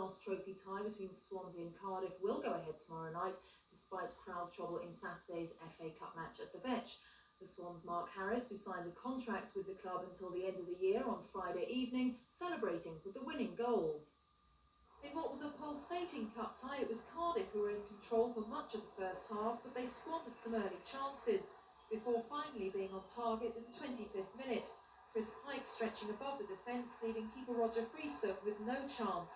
last trophy tie between Swansea and Cardiff will go ahead tomorrow night, despite crowd trouble in Saturday's FA Cup match at the Vetch. The Swans' Mark Harris, who signed a contract with the club until the end of the year on Friday evening, celebrating with the winning goal. In what was a pulsating cup tie, it was Cardiff who were in control for much of the first half, but they squandered some early chances before finally being on target in the 25th minute. Chris Pike stretching above the defence, leaving keeper Roger Freestone with no chance.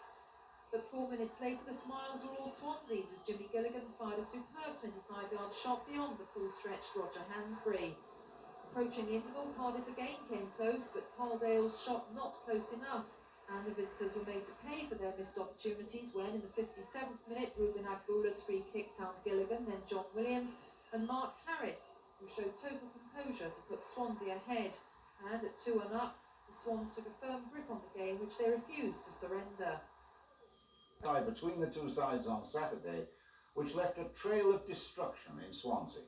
But 4 minutes later, the smiles were all Swansea's as Jimmy Gilligan fired a superb 25-yard shot beyond the full-stretched Roger Hansbury. Approaching the interval, Cardiff again came close, but Caldale's shot not close enough, and the visitors were made to pay for their missed opportunities when, in the 57th minute, Ruben Agbula's free kick found Gilligan, then John Williams, and Mark Harris, who showed total composure to put Swansea ahead. And at 2-1 up, the Swans took a firm grip on the game, which they refused to surrender. Between the two sides on Saturday, which left a trail of destruction in Swansea.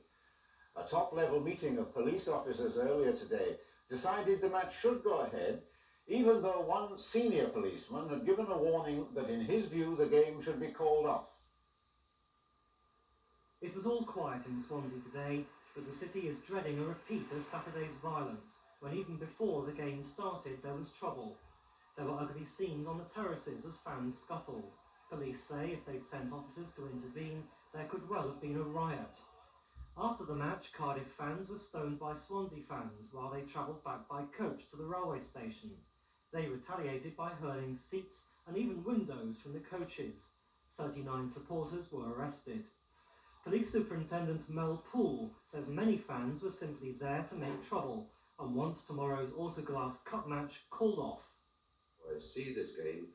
A top-level meeting of police officers earlier today decided the match should go ahead, even though one senior policeman had given a warning that in his view the game should be called off. It was all quiet in Swansea today, but the city is dreading a repeat of Saturday's violence, when even before the game started there was trouble. There were ugly scenes on the terraces as fans scuffled. Police say if they'd sent officers to intervene, there could well have been a riot. After the match, Cardiff fans were stoned by Swansea fans while they travelled back by coach to the railway station. They retaliated by hurling seats and even windows from the coaches. 39 supporters were arrested. Police Superintendent Mel Poole says many fans were simply there to make trouble and wants tomorrow's Autoglass Cup match called off. I see this game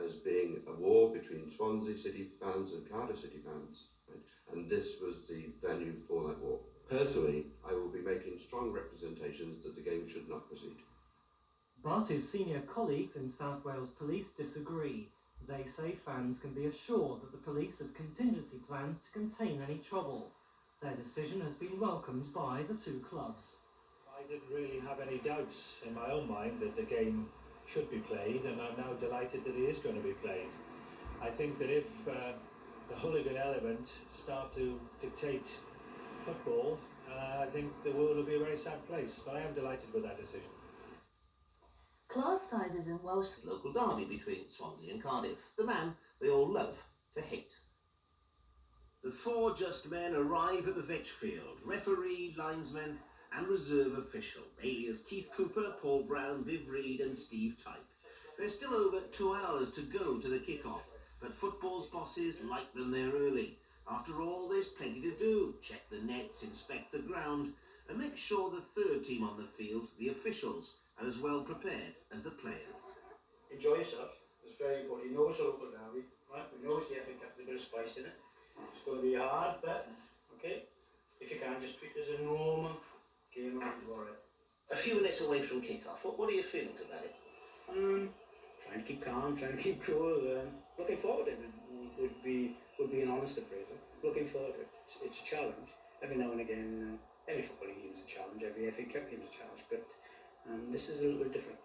as being a war between Swansea City fans and Cardiff City fans, right? And this was the venue for that war. Personally, I will be making strong representations that the game should not proceed. But his senior colleagues in South Wales Police disagree. They say fans can be assured that the police have contingency plans to contain any trouble. Their decision has been welcomed by the two clubs. I didn't really have any doubts in my own mind that the game should be played, and I'm now delighted that it is going to be played. I think that if the hooligan element start to dictate football, I think the world will be a very sad place, but I am delighted with that decision. Class sizes in Welsh. Local derby between Swansea and Cardiff, the man they all love to hate. The four just men arrive at the Vetch field: referee, linesman and reserve official, alias Keith Cooper, Paul Brown, Viv Reid and Steve Type. There's still over 2 hours to go to the kick-off, but football's bosses like them there early. After all, there's plenty to do: check the nets, inspect the ground and make sure the third team on the field, the officials, are as well prepared as the players. Enjoy yourself. It's very important. You know it's a local derby, right? We know it's the FA Cup, there's a bit of spice in it. It's going to be hard, but okay. If you can, just treat it as a normal game and worry. A few minutes away from kick-off, what are your feelings about it? Trying to keep calm, trying to keep cool. Looking forward to it would be an honest appraisal. Looking forward to it. It's a challenge. Every now and again, every footballing game is a challenge. Every FA Cup game is a challenge, but this is a little bit different.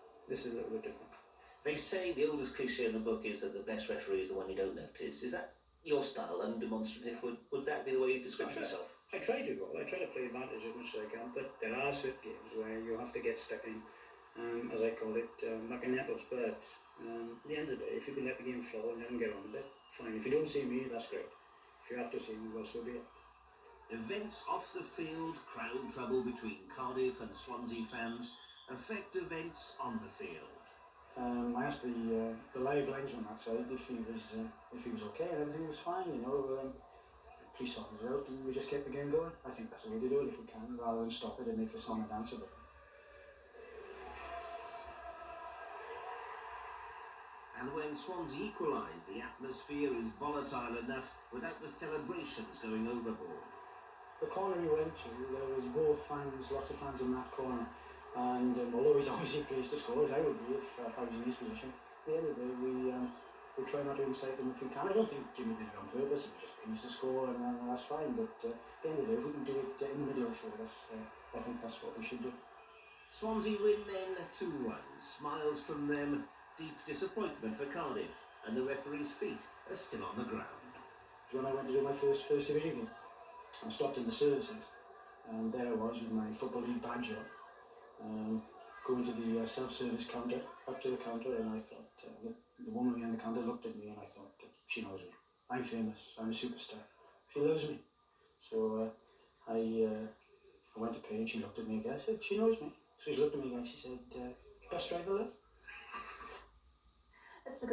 They say the oldest cliche in the book is that the best referee is the one you don't notice. Is that your style, undemonstrative? Would that be the way you describe yourself? I try to play advantage as much as I can, but there are certain games where you have to get stuck in, as I call it, knocking nettles. But at the end of the day, if you can let the game flow and then get on with it, fine. If you don't see me, that's great. If you have to see me, well, so be it. Events off the field, crowd trouble between Cardiff and Swansea fans affect events on the field. I asked the live linesman outside if he was okay and everything was fine, you know. Police officers out and we just kept the game going. I think that's the way to do it if we can, rather than stop it and make the song and dance a bit. And when Swansea equalise, the atmosphere is volatile enough without the celebrations going overboard. The corner we went to, there was both fans, lots of fans in that corner. And although he's obviously pleased to score, as I would be if I was in his position, at the end of the day, we try not to incite them if we can. I don't think Jimmy did it on purpose. He was just pleased to score, and that's fine. But at the end of the day, if we can do it in the middle for us, I think that's what we should do. Swansea win then 2-1. Smiles from them, deep disappointment for Cardiff. and the referee's feet are still on the ground. When I went to do my first division game, I stopped in the services, and there I was with my Football League badge on, going to the self-service counter, up to the counter, and I thought, the woman behind the counter looked at me, and I thought, she knows me. I'm famous, I'm a superstar. She loves me. So I went to pay, and she looked at me again. I said, she knows me. So she looked at me again, she said, best striker left?